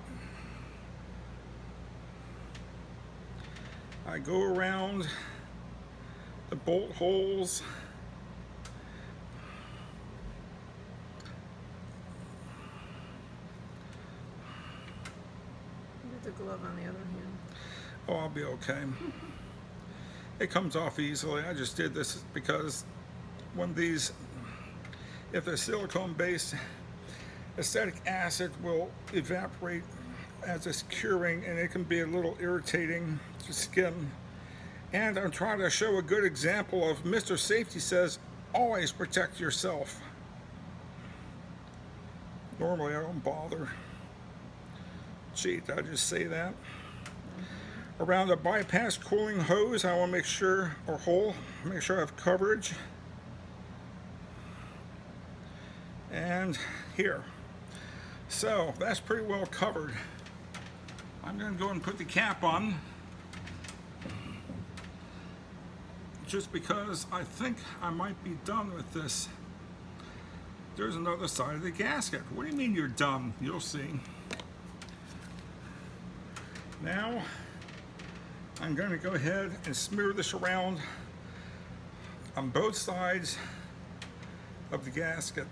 I go around the bolt holes. Get the glove on the other hand. Oh, I'll be okay. It comes off easily. I just did this because when these, if they're silicone based, acetic acid will evaporate as it's curing, and it can be a little irritating to skin. And I'm trying to show a good example of Mr. Safety says, always protect yourself. Normally I don't bother. Gee, did I just say that? Around the bypass cooling hose, I want to make sure, or hole, make sure I have coverage. And here. So that's pretty well covered. I'm going to go and put the cap on, just because I think I might be done with this. There's another side of the gasket. What do you mean you're done? You'll see. Now I'm going to go ahead and smear this around on both sides of the gasket.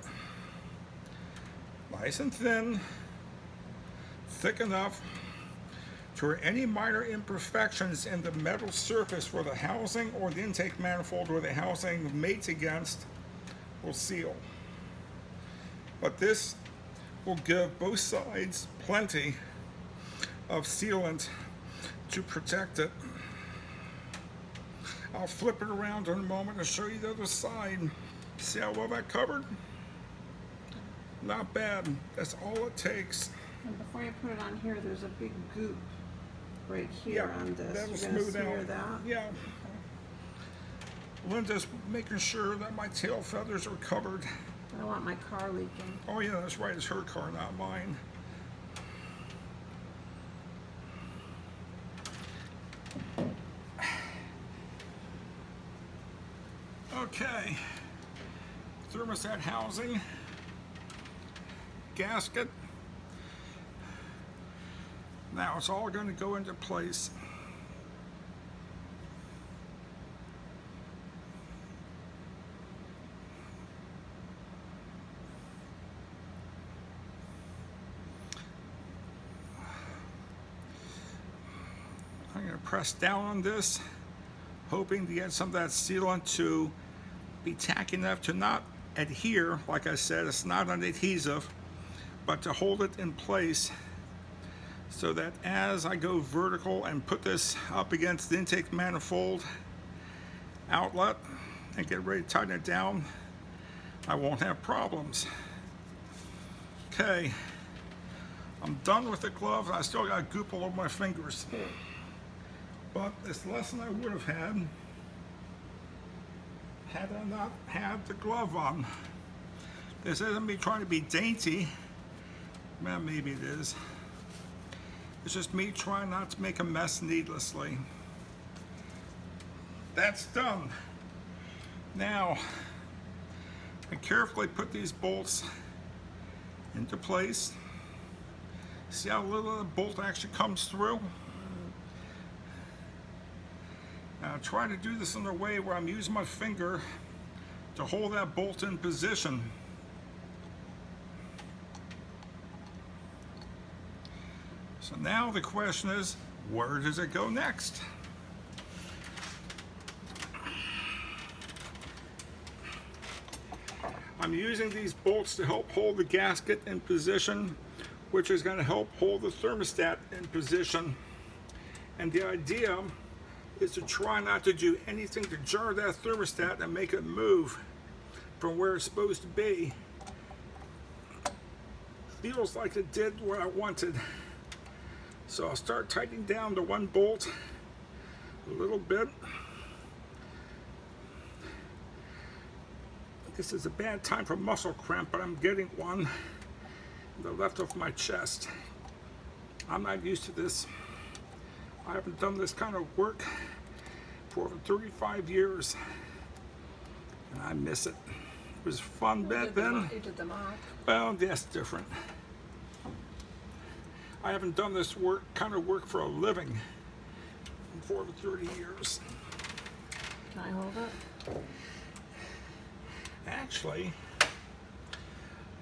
Nice and thin, thick enough to where any minor imperfections in the metal surface where the housing or the intake manifold where the housing mates against will seal. But this will give both sides plenty of sealant to protect it. I'll flip it around in a moment and show you the other side. See how well that covered? Not bad. That's all it takes. And before you put it on here, there's a big goop right here on this. That'll You're gonna smooth smear out. that? Yeah. Lynda's making sure that my tail feathers are covered. I don't want my car leaking. Oh yeah, that's right. It's her car, not mine. Okay. Thermostat housing. Gasket. Now it's all going to go into place. I'm going to press down on this, hoping to get some of that sealant to be tacky enough to not adhere. Like I said, it's not an adhesive, but to hold it in place so that as I go vertical and put this up against the intake manifold outlet and get ready to tighten it down, I won't have problems. Okay, I'm done with the glove. I still got goop all over my fingers, but it's less than I would have had I not had the glove on. This isn't me trying to be dainty. Well, maybe it is. It's just me trying not to make a mess needlessly. That's done. Now, I carefully put these bolts into place. See how little the bolt actually comes through? Now, try to do this in a way where I'm using my finger to hold that bolt in position. So now the question is, where does it go next? I'm using these bolts to help hold the gasket in position, which is going to help hold the thermostat in position. And the idea is to try not to do anything to jar that thermostat and make it move from where it's supposed to be. Feels like it did what I wanted. So I'll start tightening down the one bolt a little bit. This is a bad time for muscle cramp, but I'm getting one in the left of my chest. I'm not used to this. I haven't done this kind of work for over 35 years, and I miss it. It was fun back then. You did the mock. Well, that's different. I haven't done this kind of work for a living for over 30 years. Can I hold it? Actually,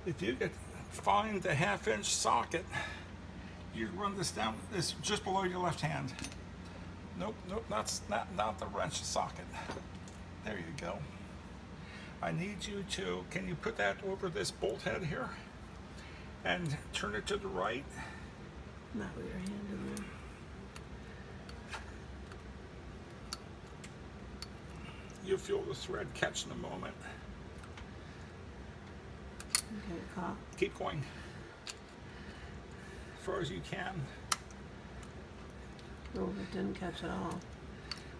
if you could find the 1/2-inch socket, you run this down. It's just below your left hand. Nope, that's not the wrench socket. There you go. I need you to, can you put that over this bolt head here and turn it to the right? Not with your hand in there. You'll feel the thread catch in a moment. Okay, caught. Keep going as far as you can. Oh, it didn't catch at all.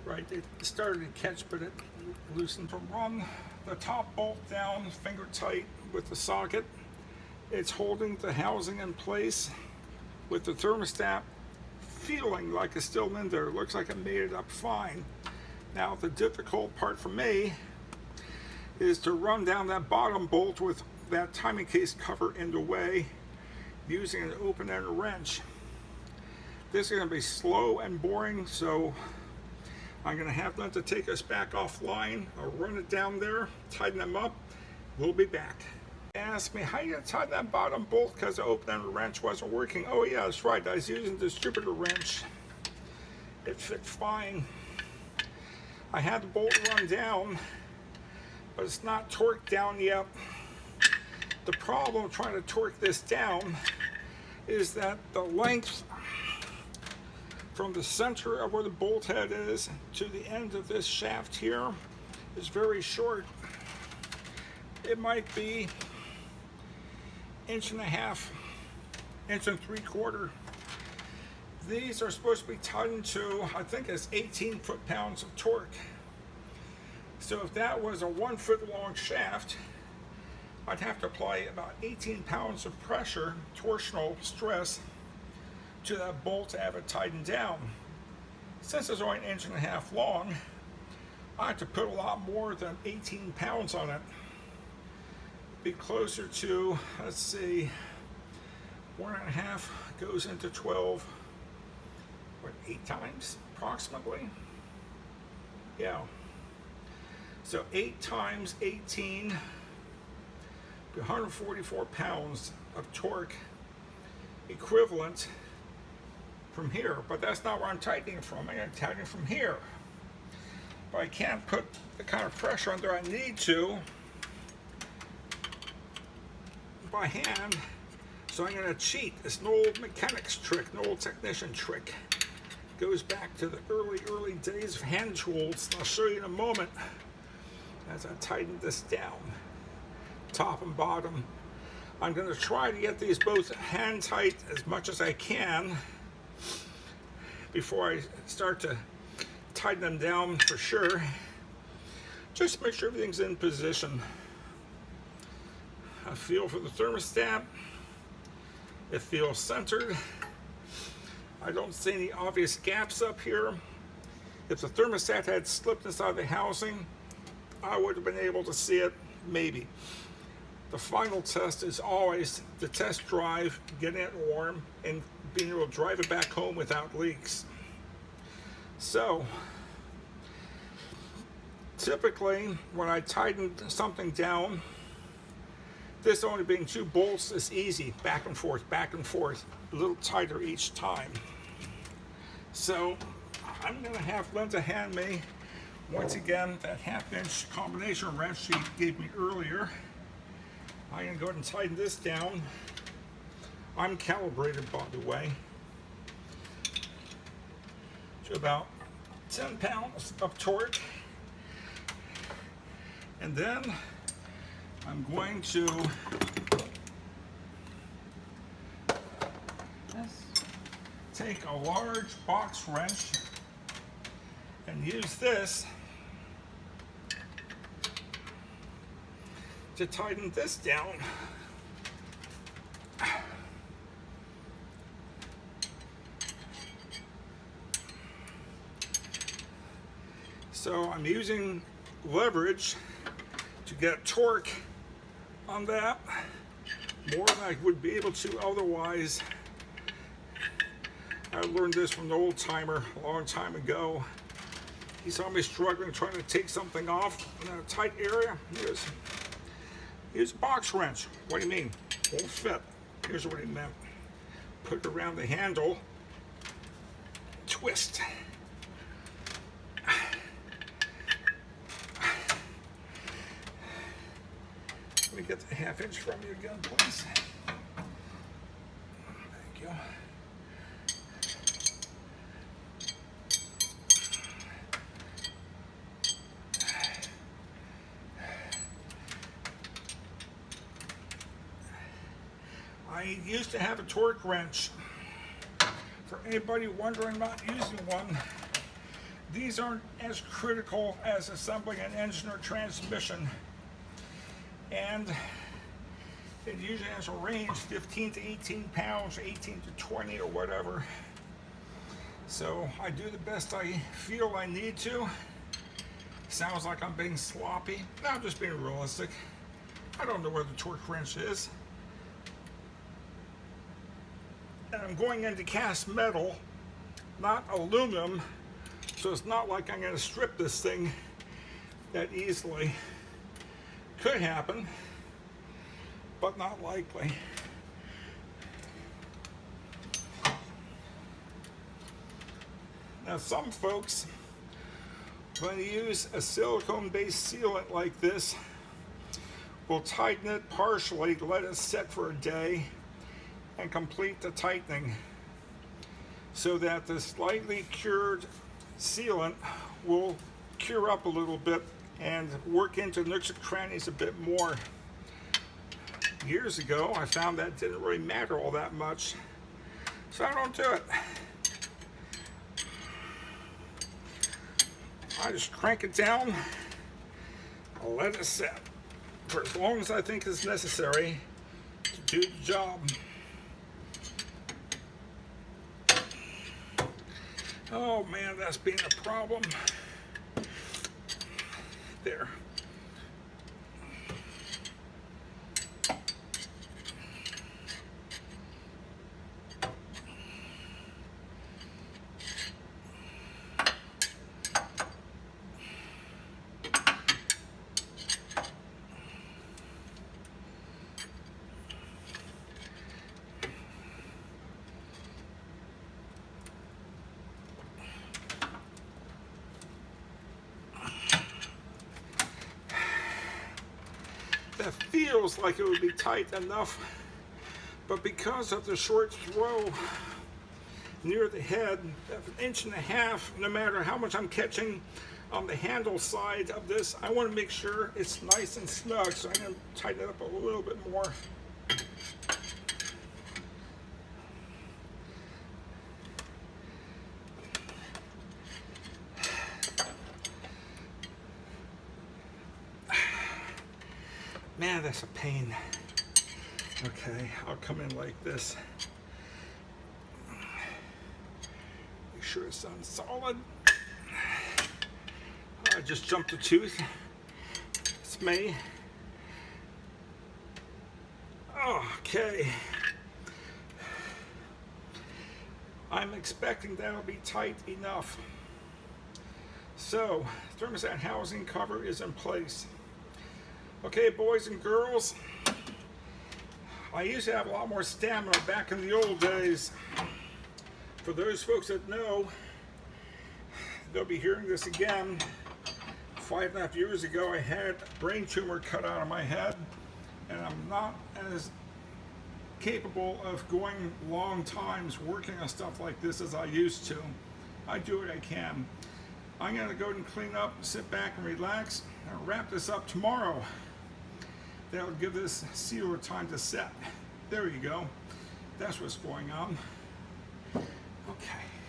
Right, it started to catch, but it loosened. To run the top bolt down finger tight with the socket. It's holding the housing in place with the thermostat feeling like it's still in there. It looks like it made it up fine. Now the difficult part for me is to run down that bottom bolt with that timing case cover in the way using an open-end wrench. This is going to be slow and boring, so I'm going to have them to take us back offline. I'll run it down there, tighten them up. We'll be back. Ask me, how you gonna tighten that bottom bolt because the open-end wrench wasn't working? Oh yeah, that's right. I was using the distributor wrench. It fit fine. I had the bolt run down, but it's not torqued down yet. The problem trying to torque this down is that the length from the center of where the bolt head is to the end of this shaft here is very short. It might be 1.5 inches, 1 3/4. These are supposed to be tightened to, I think it's 18 foot-pounds of torque. So if that was a 1 foot long shaft, I'd have to apply about 18 pounds of pressure, torsional stress, to that bolt to have it tightened down. Since it's only 1.5 inches long, I have to put a lot more than 18 pounds on it. Be closer to, let's see, 1.5 goes into 12, 8 times approximately? Yeah. So 8 times 18, 144 pounds of torque equivalent from here, but that's not where I'm tightening from. I'm going to tighten from here. But I can't put the kind of pressure on there I need to by hand, so I'm going to cheat. It's an old mechanics trick, an old technician trick. It goes back to the early days of hand tools. I'll show you in a moment as I tighten this down, top and bottom. I'm going to try to get these both hand tight as much as I can before I start to tighten them down for sure. Just make sure everything's in position. I feel for the thermostat. It feels centered. I don't see any obvious gaps up here. If the thermostat had slipped inside the housing, I would have been able to see it, maybe. The final test is always the test drive, getting it warm, and being able to drive it back home without leaks. So, typically, when I tighten something down, this only being 2 bolts is easy, back and forth, a little tighter each time. So, I'm going to have Lynda hand me, once again, that 1/2 inch combination wrench she gave me earlier. I'm going to go ahead and tighten this down. I'm calibrated, by the way, to about 10 pounds of torque. And then I'm going to take a large box wrench and use this to tighten this down. So I'm using leverage to get torque on that more than I would be able to otherwise. I learned this from an old timer a long time ago. He saw me struggling trying to take something off in a tight area. Here's a box wrench. What do you mean? Won't fit. Here's what he meant. Put it around the handle, twist. Let me get the 1/2 inch from you again, please. Thank you. I used to have a torque wrench. For anybody wondering about using one, these aren't as critical as assembling an engine or transmission. And it usually has a range 15 to 18 pounds, 18 to 20 or whatever. So I do the best I feel I need to. Sounds like I'm being sloppy. No, I'm just being realistic. I don't know where the torque wrench is. And I'm going into cast metal, not aluminum, so it's not like I'm going to strip this thing that easily. Could happen, but not likely. Now some folks, when you use a silicone-based sealant like this, will tighten it partially, let it set for a day, and complete the tightening so that the slightly cured sealant will cure up a little bit and work into nooks and crannies a bit more. Years ago, I found that didn't really matter all that much, so I don't do it. I just crank it down, I'll let it set for as long as I think is necessary to do the job. Oh man, that's been a problem. There. That feels like it would be tight enough, but because of the short throw near the head, 1.5 inches, no matter how much I'm catching on the handle side of this, I want to make sure it's nice and snug, so I'm going to tighten it up a little bit more. Man, that's a pain. Okay, I'll come in like this. Make sure it's on solid. I just jumped a tooth. It's me. Okay. I'm expecting that'll be tight enough. So, thermostat housing cover is in place. Okay, boys and girls, I used to have a lot more stamina back in the old days. For those folks that know, they'll be hearing this again. 5.5 years ago, I had a brain tumor cut out of my head, and I'm not as capable of going long times working on stuff like this as I used to. I do what I can. I'm going to go and clean up, sit back and relax, and wrap this up tomorrow. That'll give this sealer time to set. There you go. That's what's going on. Okay.